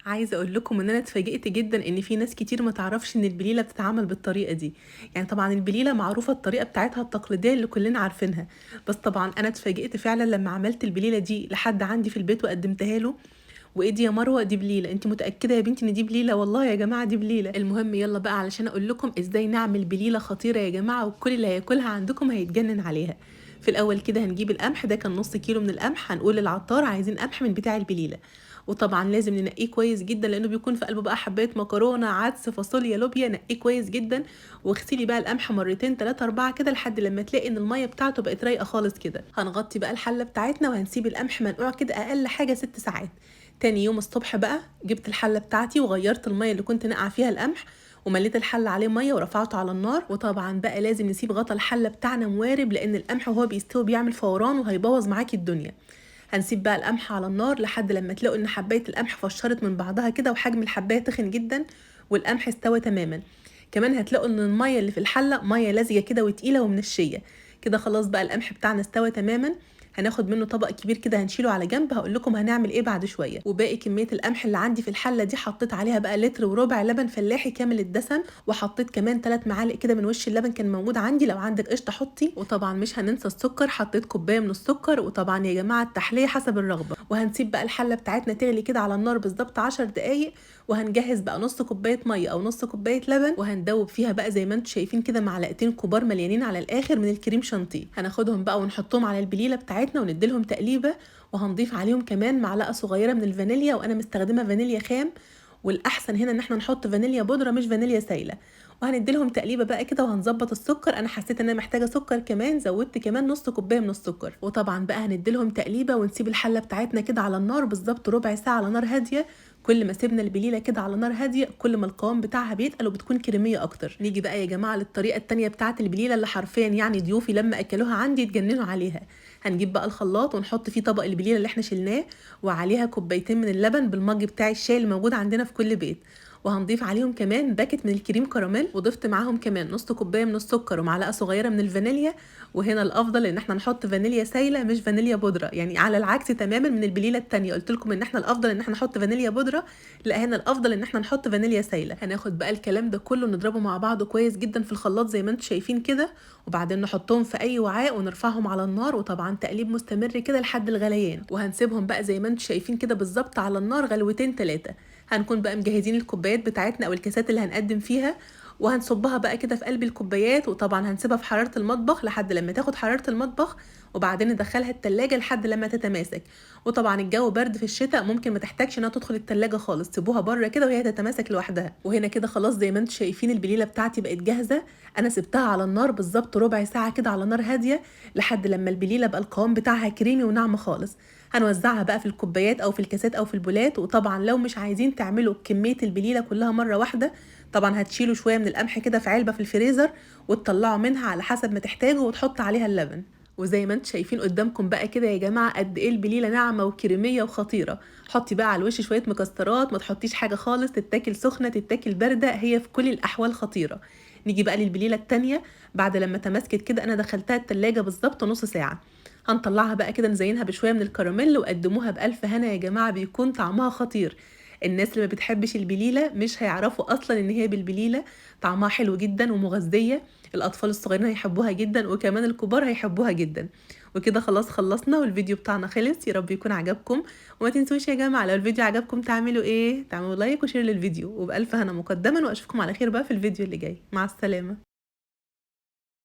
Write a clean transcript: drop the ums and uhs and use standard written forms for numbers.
عايزه اقول لكم ان انا اتفاجئت جدا ان في ناس كتير ما تعرفش ان البليله بتتعمل بالطريقه دي. يعني طبعا البليله معروفه الطريقه بتاعتها التقليديه اللي كلنا عارفينها. بس طبعا انا اتفاجئت فعلا لما عملت البليله دي لحد عندي في البيت وقدمتها له. وايه دي يا مروه؟ دي بليله؟ انت متاكده يا بنتي ان دي بليله؟ والله يا جماعه دي بليله. المهم يلا بقى علشان اقول لكم ازاي نعمل بليله خطيره يا جماعه، وكل اللي هياكلها عندكم هيتجنن عليها. في الاول كده هنجيب القمح، ده كان نص كيلو من القمح. هنقول للعطار عايزين قمح من بتاع البليله. وطبعا لازم ننقيه كويس جدا لانه بيكون في قلبه بقى حبايه مكرونه، عدس، فاصوليا، لوبيا. نقيه كويس جدا واغسلي بقى القمح مرتين 3 4 كده لحد لما تلاقي ان الميه بتاعته بقت رايقه خالص كده. هنغطي بقى الحله بتاعتنا وهنسيب القمح منقوع كده اقل حاجه 6 ساعات. تاني يوم الصبح بقى جبت الحله بتاعتي وغيرت الميه اللي كنت نقع فيها القمح، ومليت الحله عليه ميه ورفعته على النار. وطبعا بقى لازم نسيب غطا الحله بتاعنا موارب لان القمح وهو بيستوي بيعمل فوران وهيبوظ معاكي الدنيا. هنسيب بقى القمح على النار لحد لما تلاقوا ان حبايه القمح فشرت من بعضها كده وحجم الحبايه تخن جدا والقمح استوى تماما. كمان هتلاقوا ان الميه اللي في الحله ميه لزجه كده وتقيله ومنشيه. كده خلاص بقى القمح بتاعنا استوى تماما. هناخد منه طبق كبير كده هنشيله على جنب، هقول لكم هنعمل ايه بعد شويه. وباقي كميه القمح اللي عندي في الحله دي حطيت عليها بقى لتر وربع لبن فلاحي كامل الدسم، وحطيت كمان 3 معالق كده من وش اللبن كان موجود عندي، لو عندك قشطه حطي. وطبعا مش هننسى السكر، حطيت كوبايه من السكر. وطبعا يا جماعه التحليه حسب الرغبه. وهنسيب بقى الحله بتاعتنا تغلي كده على النار بالظبط 10 دقائق. وهنجهز بقى نص كوبايه ميه او نص كوبايه لبن، وهندوب فيها بقى زي ما انتم شايفين كده معلقتين كبار مليانين على الاخر من الكريم شانتيه. هناخدهم بقى ونحطهم على البليله بتاعتنا ونديلهم تقليبه. وهنضيف عليهم كمان معلقه صغيره من الفانيليا، وانا مستخدمه فانيليا خام، والاحسن هنا ان احنا نحط فانيليا بودره مش فانيليا سايله. وهنديلهم تقليبه بقى كده وهنظبط السكر. انا حسيت ان انا محتاجه سكر كمان، زودت كمان نص كوبايه من السكر. وطبعا بقى هنديلهم تقليبه ونسيب الحله بتاعتنا كده على النار بالظبط ربع ساعه على نار هاديه. كل ما سيبنا البليله كده على نار هاديه كل ما القوام بتاعها بيتقل وبتكون كريميه اكتر. نيجي بقى يا جماعه للطريقه التانية بتاعه البليله اللي حرفيا يعني ضيوفي لما اكلوها عندي اتجننوا عليها. هنجيب بقى الخلاط ونحط فيه طبق البليله اللي احنا شلناه، وعليها كوبايتين من اللبن بالمج بتاع الشاي اللي موجود عندنا في كل بيت. وهنضيف عليهم كمان باكت من الكريم كراميل، وضفت معاهم كمان نص كوبايه من السكر ومعلقه صغيره من الفانيليا. وهنا الافضل ان احنا نحط فانيليا سايله مش فانيليا بودره، يعني على العكس تماما من البليله التانية. قلت لكم ان احنا الافضل ان احنا نحط فانيليا بودره، لا هنا الافضل ان احنا نحط فانيليا سايله. هناخد بقى الكلام ده كله نضربه مع بعضه كويس جدا في الخلاط زي ما انتم شايفين كده، وبعدين نحطهم في اي وعاء ونرفعهم على النار. وطبعا تقليب مستمر كده لحد الغليان، وهنسيبهم بقى زي ما انتم شايفين كده بالظبط على النار غلوتين 3. هنكون بقى مجهزين الكوبايات بتاعتنا او الكاسات اللي هنقدم فيها، وهنصبها بقى كده في قلب الكوبايات. وطبعا هنسيبها في حرارة المطبخ لحد لما تاخد حرارة المطبخ، وبعدين ندخلها التلاجة لحد لما تتماسك. وطبعا الجو برد في الشتاء ممكن ما تحتاجش انها تدخل التلاجة خالص، سيبوها بره كده وهي تتماسك لوحدها. وهنا كده خلاص زي ما انتم شايفين البليلة بتاعتي بقت جاهزة. انا سبتها على النار بالظبط ربع ساعة كده على نار هادية لحد لما البليلة بقى القوام بتاعها كريمي وناعمة خالص. هنوزعها بقى في الكوبايات او في الكاسات او في البولات. وطبعا لو مش عايزين تعملوا كمية البليلة كلها مرة واحدة، طبعا هتشيلوا شويه من القمح كده في علبه في الفريزر وتطلعوا منها على حسب ما تحتاجوا وتحط عليها اللبن. وزي ما انتم شايفين قدامكم بقى كده يا جماعه قد ايه البليله ناعمه وكريميه وخطيره. حطي بقى على الوش شويه مكسرات، ما تحطيش حاجه خالص، تتاكل سخنه تتاكل بارده، هي في كل الاحوال خطيره. نيجي بقى للبليله التانية. بعد لما تماسكت كده انا دخلتها التلاجة بالظبط نص ساعه. هنطلعها بقى كده نزينها بشويه من الكراميل وقدموها بألف هنا يا جماعه، بيكون طعمها خطير. الناس اللي ما بتحبش البليله مش هيعرفوا اصلا ان هي بالبليله. طعمها حلو جدا ومغذيه، الاطفال الصغيرين هيحبوها جدا وكمان الكبار هيحبوها جدا. وكده خلاص خلصنا والفيديو بتاعنا خلص. يا رب يكون عجبكم، وما تنسوش يا جماعه لو الفيديو عجبكم تعملوا ايه؟ تعملوا لايك وشير للفيديو. وبألف هنا مقدما، واشوفكم على خير بقى في الفيديو اللي جاي. مع السلامه.